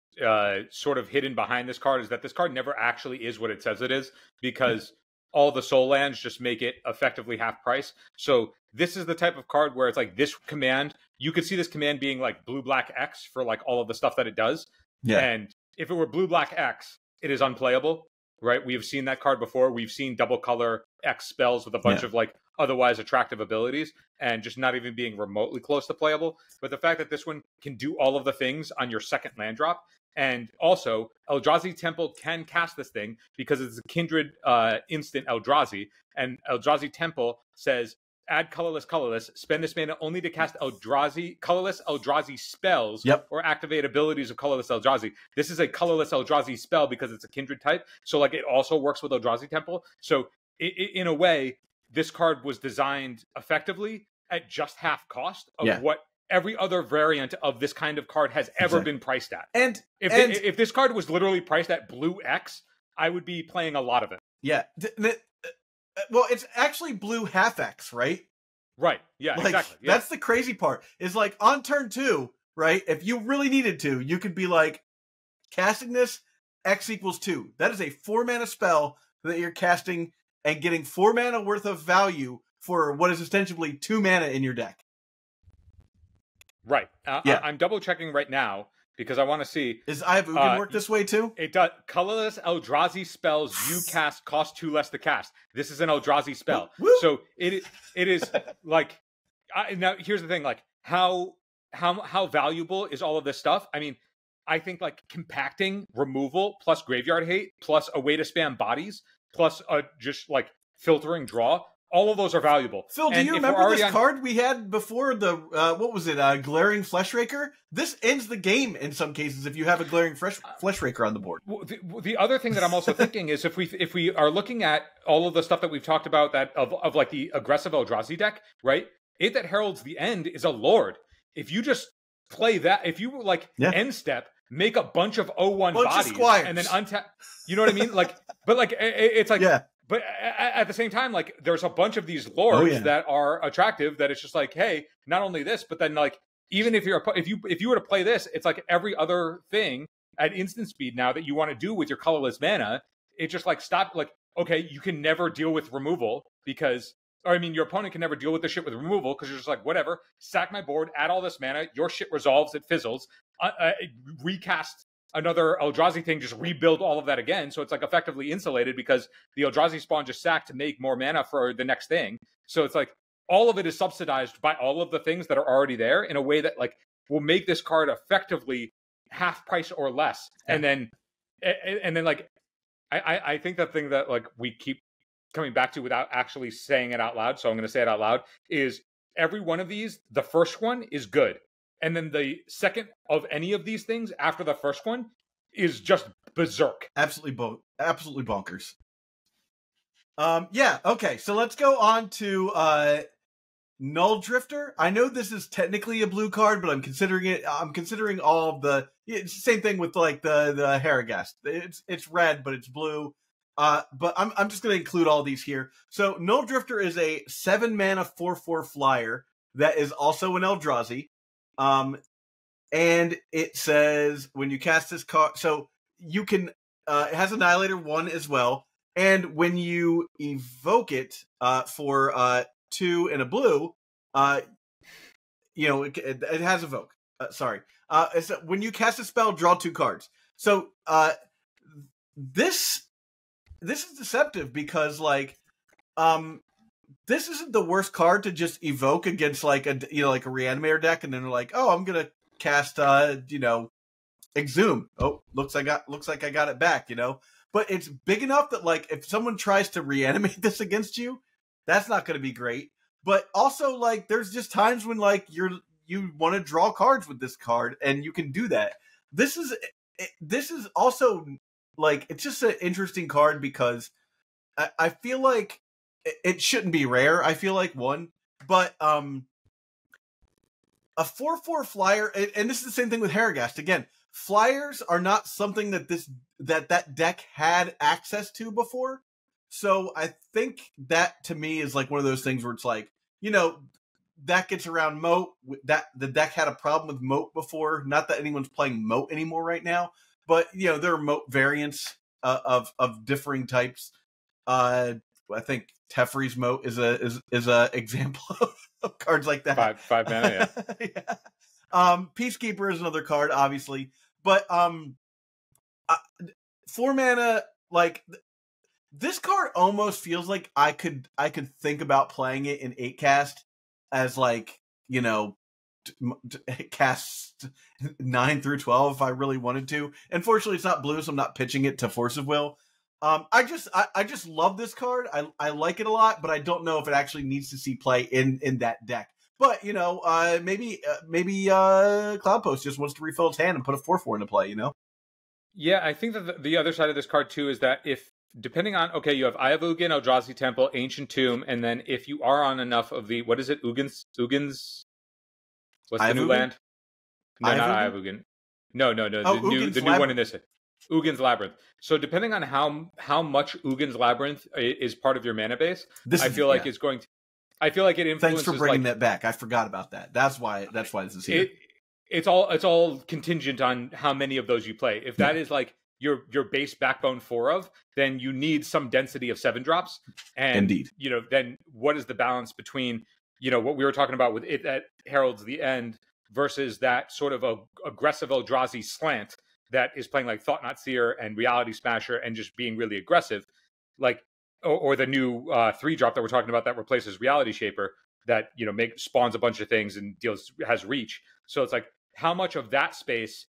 sort of hidden behind this card, is that this card never actually is what it says it is, because all the soul lands just make it effectively half price. So this is the type of card where it's like this command, you could see this command being like blue-black X for like all of the stuff that it does. Yeah. And if it were blue-black X, it is unplayable, right? We have seen that card before. We've seen double color X spells with a bunch of like otherwise attractive abilities and just not even being remotely close to playable. But the fact that this one can do all of the things on your second land drop, and also Eldrazi Temple can cast this thing because it's a kindred instant Eldrazi, and Eldrazi Temple says add colorless, spend this mana only to cast colorless Eldrazi spells or activate abilities of colorless Eldrazi. This is a colorless Eldrazi spell because it's a kindred type, so like it also works with Eldrazi Temple. So in a way, this card was designed effectively at just half cost of what every other variant of this kind of card has ever been priced at. And if this card was literally priced at blue X, I would be playing a lot of it. Yeah. Well, it's actually blue half X, right? Right. Yeah, like, exactly. Yeah. That's the crazy part. Is like on turn 2, right? If you really needed to, you could be like, casting this, X equals 2. That is a 4 mana spell that you're casting and getting 4 mana worth of value for what is ostensibly 2 mana in your deck. Right. I'm double checking right now because I want to see. Is I Have Ugin work this way too? It does. Colorless Eldrazi spells you cast cost 2 less to cast. This is an Eldrazi spell. Woo! So it is like, now here's the thing, like how valuable is all of this stuff? I mean, I think like compacting, removal, plus graveyard hate, plus a way to spam bodies, plus just like filtering draw. All of those are valuable. Phil, do you remember this card we had before the, what was it, Glaring Fleshraker? This ends the game in some cases if you have a Glaring Fleshraker on the board. Well, the other thing that I'm also thinking is if we are looking at all of the stuff that we've talked about that of like the aggressive Eldrazi deck, right? That Heralds the End is a Lord. If you just play that, if you like end step, make a bunch of 01 bodies and then untap, you know what I mean? Like, but like, it's like, but at the same time, like, there's a bunch of these lords that are attractive that it's just like, hey, not only this, but then like, even if you were to play this, it's like every other thing at instant speed now that you want to do with your colorless mana, it just like stop, like, okay, you can never deal with removal because, or I mean, your opponent can never deal with the shit with removal because you're just like, whatever, sack my board, add all this mana, your shit resolves, it fizzles, recast another Eldrazi thing, just rebuild all of that again. So it's like effectively insulated because the Eldrazi spawn just sacked to make more mana for the next thing. So it's like all of it is subsidized by all of the things that are already there in a way that like will make this card effectively half price or less. And then like, I think the thing that like we keep coming back to without actually saying it out loud, so I'm going to say it out loud, is every one of these, the first one is good. And then the second of any of these things after the first one is just berserk. Absolutely bonkers. Okay. So let's go on to Nulldrifter. I know this is technically a blue card, but I'm considering all of the. It's the same thing with like the Herigast. It's red, but it's blue. But I'm just going to include all these here. So Nulldrifter is a 7 mana 4/4 flyer that is also an Eldrazi. and it says when you cast this card, so you can. It has Annihilator 1 as well, and when you evoke it for 2 and a blue, it has evoke. Sorry, it's when you cast a spell, draw 2 cards. So this is deceptive because like this isn't the worst card to just evoke against like a reanimator deck, and then they're like, oh, I'm gonna cast Exhume. Oh, looks like I got it back, But it's big enough that like if someone tries to reanimate this against you, that's not gonna be great. But also like there's just times when like you want to draw cards with this card, and you can do that. This is also like it's just an interesting card because I feel like it shouldn't be rare. I feel like but a 4/4 flyer, and this is the same thing with Herigast. Again, flyers are not something that deck had access to before. So I think that to me is like one of those things where it's like, that gets around moat. That the deck had a problem with moat before. Not that anyone's playing moat anymore right now, but there are moat variants of differing types. I think Teferi's moat is a example of cards like that. Five mana, yeah. Yeah. Peacekeeper is another card, obviously, but 4 mana, like this card almost feels like I could think about playing it in 8 cast as like cast 9 through 12 if I really wanted to. Unfortunately, it's not blue, so I'm not pitching it to Force of Will. I just love this card. I like it a lot, but I don't know if it actually needs to see play in that deck. But maybe Cloud Post just wants to refill its hand and put a 4/4 into play. Yeah, I think that the other side of this card too is that if depending on you have Eye of Ugin, Eldrazi Temple, Ancient Tomb, and then if you are on enough of the what is it, Ugin's what's the new land? No, not Eye of Ugin. No. The new one in this. Ugin's Labyrinth. So depending on how much Ugin's Labyrinth is part of your mana base, I feel like it influences. Thanks for bringing that back. I forgot about that. That's why this is here. It's all contingent on how many of those you play. If that is like your base backbone 4 of, then you need some density of 7 drops. And indeed, then what is the balance between what we were talking about with it that heralds the end versus that sort of aggressive Eldrazi slant that is playing like Thought Not Seer and Reality Smasher and just being really aggressive, like or the new 3-drop that we're talking about that replaces Reality Shaper that spawns a bunch of things and has reach. So it's like how much of that space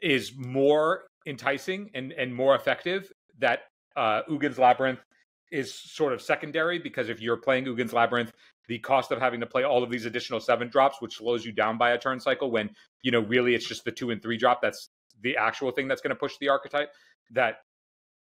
is more enticing and more effective that Ugin's Labyrinth is sort of secondary, because if you're playing Ugin's Labyrinth, the cost of having to play all of these additional 7 drops, which slows you down by a turn cycle, when really it's just the 2 and 3 drop that's the actual thing that's going to push the archetype. That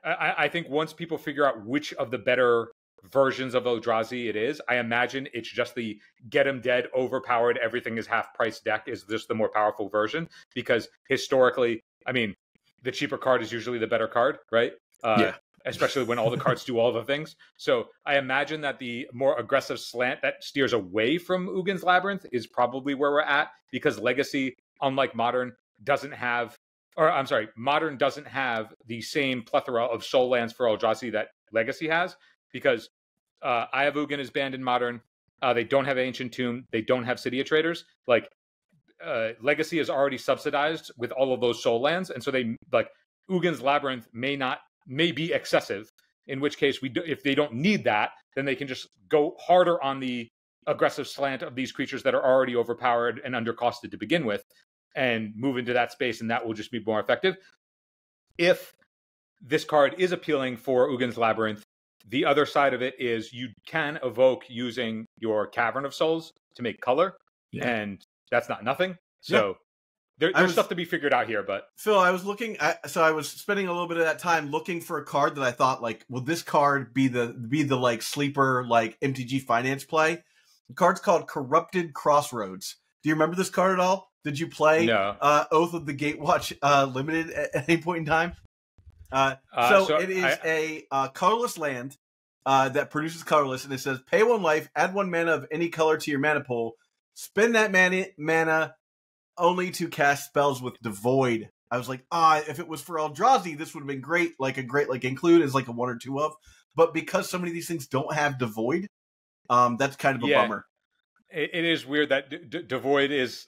I think once people figure out which of the better versions of Eldrazi it is, I imagine it's just the get 'em dead, overpowered, everything is half price deck is just the more powerful version, because historically, I mean, the cheaper card is usually the better card, right? Yeah. Especially when all the cards do all the things. So I imagine that the more aggressive slant that steers away from Ugin's Labyrinth is probably where we're at, because Legacy, unlike Modern, Modern doesn't have the same plethora of soul lands for Eldrazi that Legacy has, because Eye of Ugin is banned in Modern. They don't have Ancient Tomb. They don't have City of Traders. Like Legacy is already subsidized with all of those soul lands, and so they like Ugin's Labyrinth may be excessive. In which case, if they don't need that, then they can just go harder on the aggressive slant of these creatures that are already overpowered and undercosted to begin with, and move into that space, and that will just be more effective. If this card is appealing for Ugin's Labyrinth, the other side of it is you can evoke using your Cavern of Souls to make color, and that's not nothing. So there's stuff to be figured out here. But Phil, I was looking at, so I was spending a little bit of that time looking for a card that I thought like, will this card be the like sleeper like MTG finance play? The card's called Corrupted Crossroads. Do you remember this card at all? Did you play Oath of the Gatewatch Limited at any point in time? So it is a colorless land that produces colorless, and it says pay 1 life, add 1 mana of any color to your mana pool, spend that mana only to cast spells with Devoid. I was like, if it was for Eldrazi, this would have been great. Like a great include as like a 1 or 2 of. But because so many of these things don't have Devoid, that's kind of a bummer. It is weird that Devoid is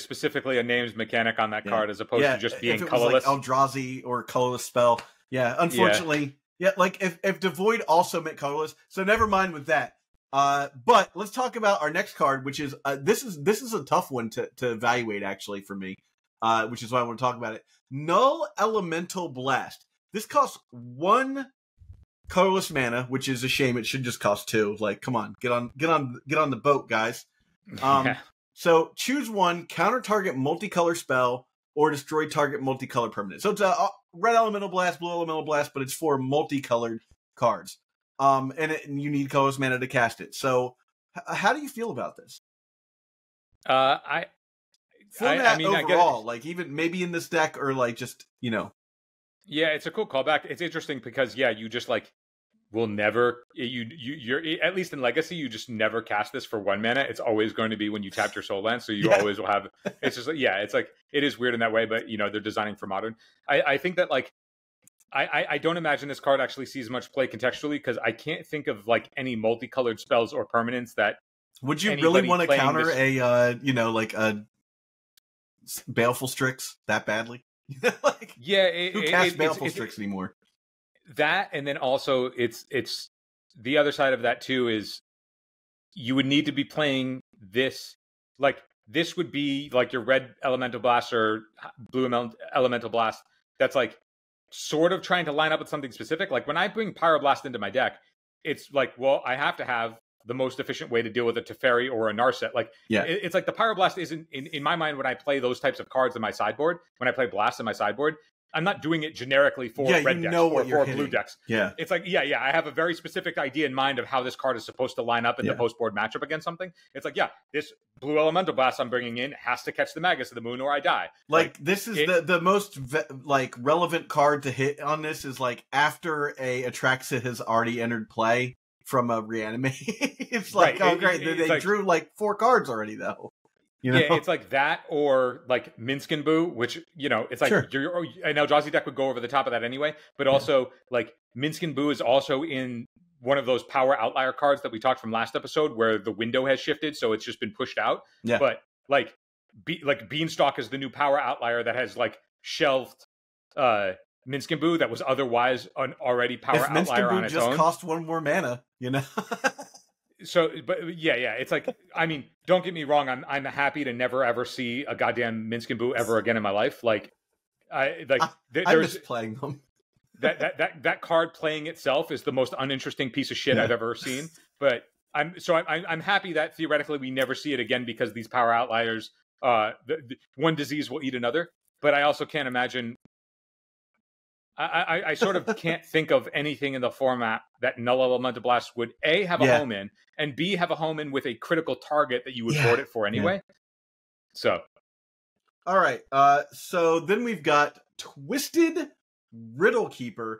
specifically a names mechanic on that card as opposed to just being colorless. Like Eldrazi or colorless spell. Yeah, unfortunately. Yeah, like if Devoid also meant colorless, so never mind with that. But let's talk about our next card, which is this is a tough one to evaluate actually for me, which is why I want to talk about it. Null Elemental Blast. This costs 1 colorless mana, which is a shame. It should just cost 2. Like, come on, get on the boat, guys. So choose 1, counter target multicolor spell or destroy target multicolor permanent. So it's a red elemental blast, blue elemental blast, but it's for multicolored cards. And you need colorless mana to cast it. So how do you feel about this? I mean, overall, like even maybe in this deck or like just, Yeah, it's a cool callback. It's interesting because you just like will never you're at least in Legacy you just never cast this for 1 mana. It's always going to be when you tap your soul land, so you always will have. It's just it's like it is weird in that way, but they're designing for Modern. I think that like I don't imagine this card actually sees much play contextually because I can't think of like any multicolored spells or permanents that. Would you really want to counter a like a Baleful Strix that badly? Like, who casts Baleful Strix anymore? That, and then also it's the other side of that too is you would need to be playing this, like this would be like your red elemental blast or blue elemental blast that's like sort of trying to line up with something specific. Like when I bring Pyroblast into my deck, it's like, well, I have to have the most efficient way to deal with a Teferi or a Narset. Like, it's like the Pyroblast isn't, in my mind, when I play those types of cards in my sideboard, when I play Blast in my sideboard, I'm not doing it generically for red decks or for blue decks. Yeah. It's like, I have a very specific idea in mind of how this card is supposed to line up in the post-board matchup against something. It's like, this blue elemental blast I'm bringing in has to catch the Magus of the Moon or I die. Like this is the most relevant card to hit on this is like after a Atraxa has already entered play from a reanimate. It's like, oh great, they drew like 4 cards already though. Yeah, it's like that or like Minskin Boo, which, it's like an Eldrazi deck would go over the top of that anyway. But also like Minskin Boo is also in one of those power outlier cards that we talked from last episode where the window has shifted. So it's just been pushed out. Yeah. But like Beanstalk is the new power outlier that has like shelved Minskin Boo that was otherwise an already power outlier on its own. Just cost 1 more mana, So, but it's like, I mean, don't get me wrong. I'm happy to never ever see a goddamn Minskin Boo ever again in my life. Like, I miss playing them. that card playing itself is the most uninteresting piece of shit I've ever seen. But I'm happy that theoretically we never see it again because these power outliers, one disease will eat another. But I also can't imagine. I sort of can't think of anything in the format that Null Elemental Blast would A, have a home in, and B, have a home in with a critical target that you would board it for anyway. So. All right. So then we've got Twisted Riddlekeeper.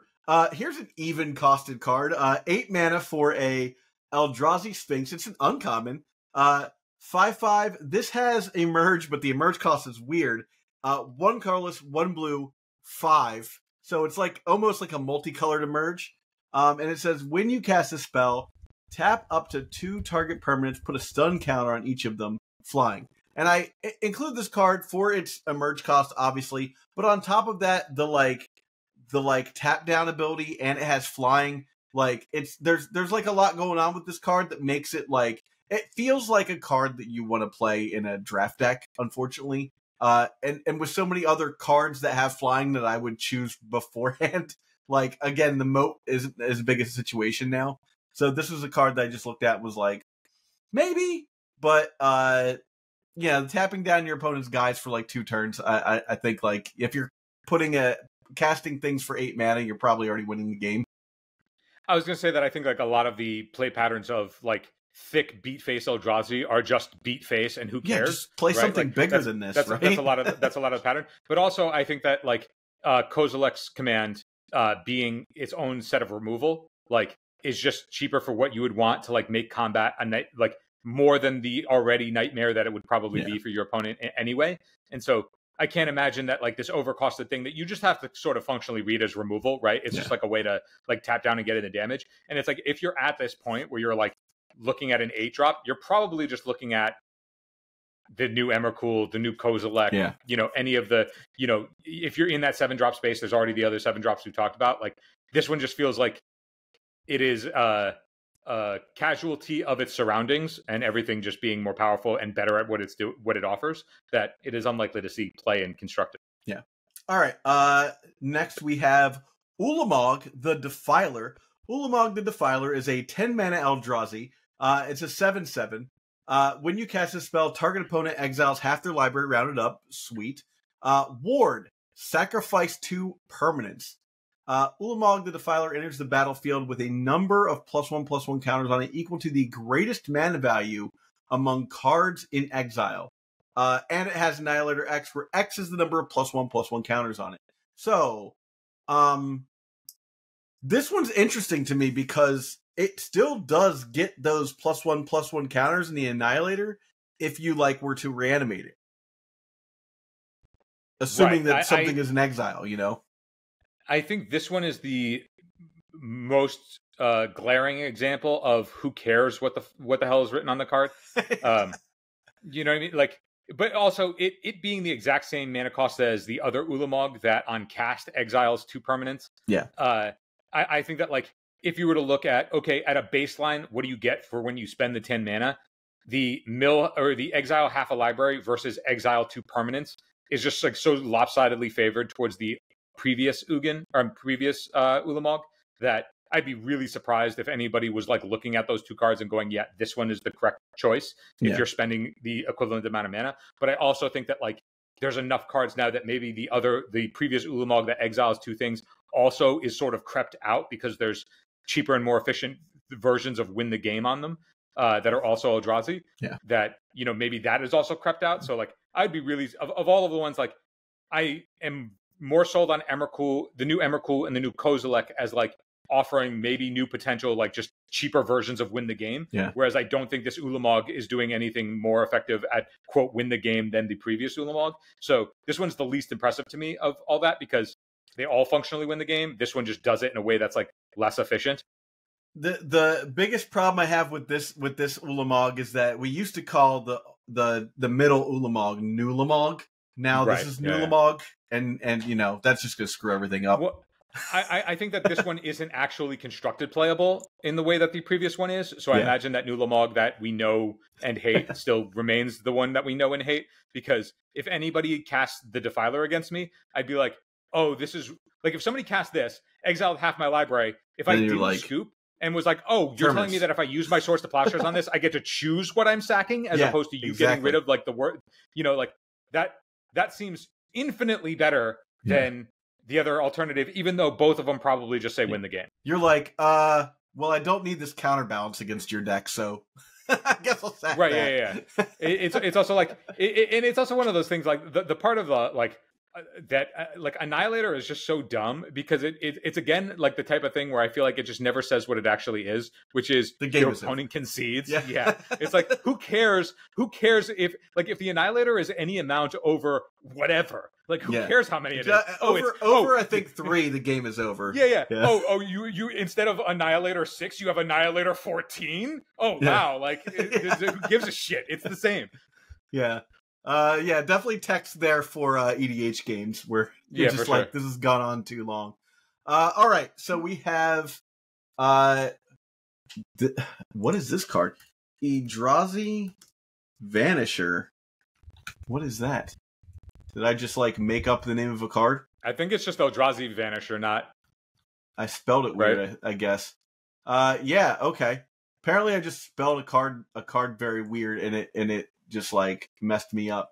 Here's an even costed card. 8 mana for a Eldrazi Sphinx. It's an uncommon. 5/5. This has Emerge, but the Emerge cost is weird. 1 colorless, 1 blue, 5. So it's like almost like a multicolored Emerge. And it says, when you cast a spell, tap up to 2 target permanents, put a stun counter on each of them, flying. And I include this card for its Emerge cost, obviously. But on top of that, the tap down ability, and it has flying. Like there's like a lot going on with this card that makes it like it feels like a card that you want to play in a draft deck, unfortunately. And with so many other cards that have flying that I would choose beforehand, like, again, the moat isn't as big a situation now. So this was a card that I just looked at and was like, maybe, but, tapping down your opponent's guys for like 2 turns, I think, like, if you're casting things for 8 mana, you're probably already winning the game. I was going to say that I think, like, a lot of the play patterns of, like, thick beat face Eldrazi are just beat face and who cares? Yeah, just play something bigger than this. That's a lot of the pattern. But also I think that like Kozilek's command being its own set of removal, like, is just cheaper for what you would want to like make combat a night. Like more than the already nightmare that it would probably be for your opponent anyway. And so I can't imagine that like this overcosted thing that you just have to sort of functionally read as removal, right? It's just like a way to like tap down and get in the damage. And it's like, if you're at this point where you're like looking at an 8-drop, you're probably just looking at the new Emrakul, the new Kozilek, you know, any of the, you know, if you're in that 7-drop space, there's already the other 7-drops we talked about. Like this one just feels like it is a casualty of its surroundings and everything just being more powerful and better at what it offers, that it is unlikely to see play and constructed. Yeah. All right. Next we have Ulamog the Defiler. Ulamog the Defiler is a 10-mana Eldrazi. It's a 7/7. When you cast a spell, target opponent exiles half their library rounded up. Sweet. Ward. Sacrifice 2 permanents. Ulamog the Defiler enters the battlefield with a number of +1/+1 counters on it equal to the greatest mana value among cards in exile. And it has Annihilator X, where X is the number of +1/+1 counters on it. So, this one's interesting to me because it still does get those +1/+1 counters in the Annihilator if you like were to reanimate it. Assuming that something is in exile, you know? I think this one is the most glaring example of who cares what the hell is written on the card. You know what I mean? Like, but also it being the exact same mana cost as the other Ulamog that on cast exiles 2 permanents. Yeah. I think that like if you were to look at at a baseline, what do you get for when you spend the 10 mana? The mill or the exile half a library versus exile 2 permanents is just like so lopsidedly favored towards the previous Ulamog that I'd be really surprised if anybody was like looking at those 2 cards and going, yeah, this one is the correct choice if you're spending the equivalent amount of mana. But I also think that like there's enough cards now that maybe the previous Ulamog that exiles 2 things also is sort of crept out because there's cheaper and more efficient versions of win the game on them that are also Eldrazi. Yeah. That, you know, maybe that is also crept out. So like I'd be really of all of the ones, like I am more sold on Emrakul, the new Emrakul and the new Kozilek as like offering maybe new potential, like just cheaper versions of win the game. Yeah. Whereas I don't think this Ulamog is doing anything more effective at quote win the game than the previous Ulamog. So this one's the least impressive to me of all that because they all functionally win the game. This one just does it in a way that's like less efficient. The biggest problem I have with this Ulamog is that we used to call the middle Ulamog Nullamog. Now this is Nullamog, and you know that's just gonna screw everything up. Well, I think that this one isn't actually constructed playable in the way that the previous one is. So I imagine that Nullamog that we know and hate still remains the one that we know and hate. Because if anybody casts the Defiler against me, I'd be like, oh, this is like if somebody cast this, exiled half my library. If I didn't like, scoop and was like, oh, you're telling me that if I use my Swords to Plowshares on this, I get to choose what I'm sacking as opposed to you getting rid of like the word, you know, like that seems infinitely better than the other alternative, even though both of them probably just say win the game. You're like, well, I don't need this counterbalance against your deck, so I guess I'll sack that. Yeah. It's also like, and it's also one of those things like the part of the like that like Annihilator is just so dumb because it's again like the type of thing where I feel like it just never says what it actually is, which is the game your opponent concedes. Yeah. It's like who cares if the Annihilator is any amount over whatever, like who cares how many it is. Over I think 3 the game is over. Yeah. You instead of Annihilator 6 you have Annihilator 14. Wow, like who gives a shit? It's the same. Definitely text there for EDH games where you're just like, this has gone on too long. All right, so we have what is this card? Eldrazi Vanisher. What is that? Did I just like make up the name of a card? I think it's just Eldrazi Vanisher, not. I spelled it weird, I guess. Okay. Apparently, I just spelled a card very weird, and it just like messed me up.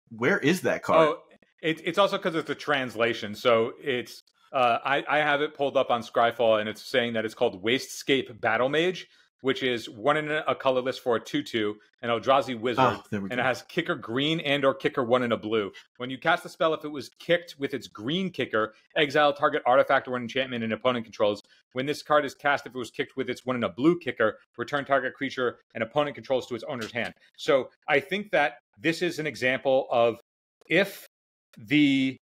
Where is that card? Oh, it's also because it's a translation. So it's I have it pulled up on Scryfall, and it's saying that it's called Wastescape Battlemage, which is 1 in a colorless for a 2/2, an Eldrazi wizard, and it has kicker green and or kicker 1 in a blue. When you cast a spell, if it was kicked with its green kicker, exile target artifact or enchantment an opponent controls. When this card is cast, if it was kicked with its 1 and a blue kicker, return target creature an opponent controls to its owner's hand. So I think that this is an example of if the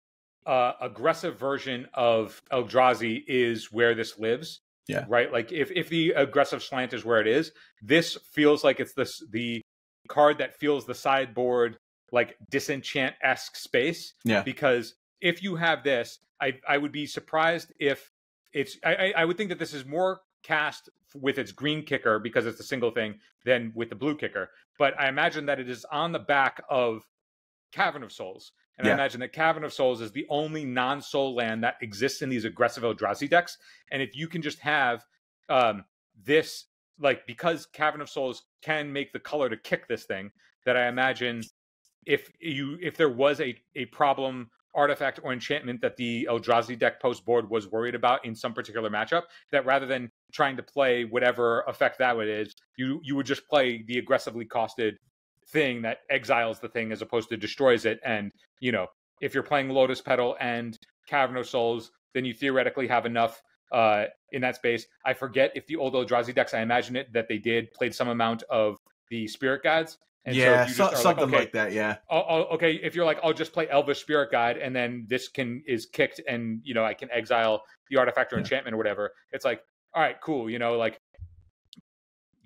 aggressive version of Eldrazi is where this lives, right? Like if the aggressive slant is where it is, this feels like it's the card that feels the sideboard like disenchant-esque space. Yeah. Because if you have this, I would be surprised if it's I would think that this is more cast with its green kicker because it's a single thing than with the blue kicker. But I imagine that it is on the back of Cavern of Souls. And I imagine that Cavern of Souls is the only non-soul land that exists in these aggressive Eldrazi decks. And if you can just have this, like, because Cavern of Souls can make the color to kick this thing, that I imagine if there was a problem artifact or enchantment that the Eldrazi deck post board was worried about in some particular matchup, that rather than trying to play whatever effect that is, you would just play the aggressively costed thing that exiles the thing as opposed to destroys it. And, you know, if you're playing Lotus Petal and Cavern of Souls, then you theoretically have enough in that space. I forget if the old Eldrazi decks, I imagine it, that they played some amount of the Spirit Guides. And something like that, yeah. Okay, if you're like, I'll just play Elvish Spirit Guide, and then this is kicked, and, you know, I can exile the artifact or enchantment or whatever. It's like, all right, cool, you know, like,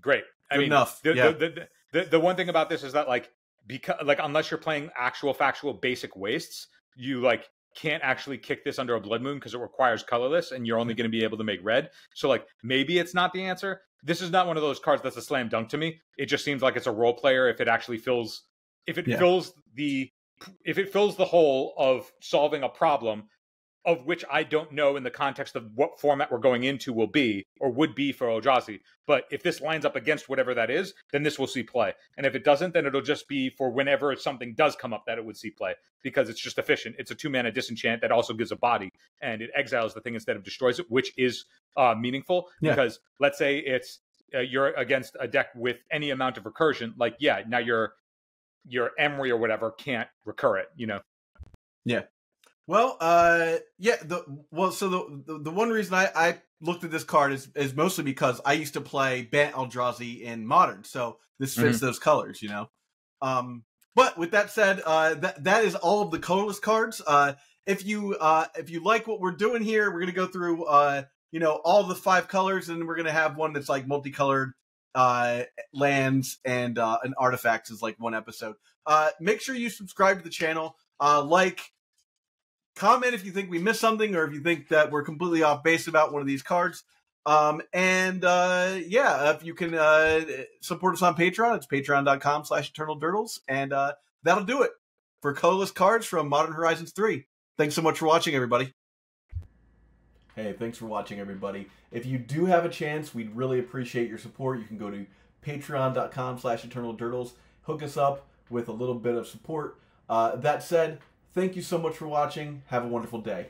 great. Good enough. The one thing about this is that, like, because, like, unless you're playing actual factual basic wastes, you, like, can't actually kick this under a Blood Moon because it requires colorless, and you're only going to be able to make red. So, like, maybe it's not the answer. This is not one of those cards that's a slam dunk to me. It just seems like it's a role player if it actually fills the hole of solving a problem, of which I don't know in the context of what format we're going into will be or would be for Eldrazi. But if this lines up against whatever that is, then this will see play. And if it doesn't, then it'll just be for whenever something does come up that it would see play, because it's just efficient. It's a 2-mana disenchant that also gives a body, and it exiles the thing instead of destroys it, which is meaningful. Because let's say it's you're against a deck with any amount of recursion, like, now your Emry or whatever can't recur it, you know? Yeah. Well, so the one reason I looked at this card is mostly because I used to play Bant Eldrazi in Modern, so this fits those colors, you know. But with that said, that is all of the colorless cards. If you like what we're doing here, we're gonna go through all the 5 colors, and we're gonna have one that's like multicolored lands and artifacts is like one episode. Make sure you subscribe to the channel, comment if you think we missed something, or if you think that we're completely off base about one of these cards. If you can support us on Patreon, it's patreon.com/Eternal Durdles, and that'll do it for colorless cards from Modern Horizons 3. Thanks so much for watching, everybody. Hey, thanks for watching, everybody. If you do have a chance, we'd really appreciate your support. You can go to patreon.com/Eternal Durdles, hook us up with a little bit of support. That said, thank you so much for watching. Have a wonderful day.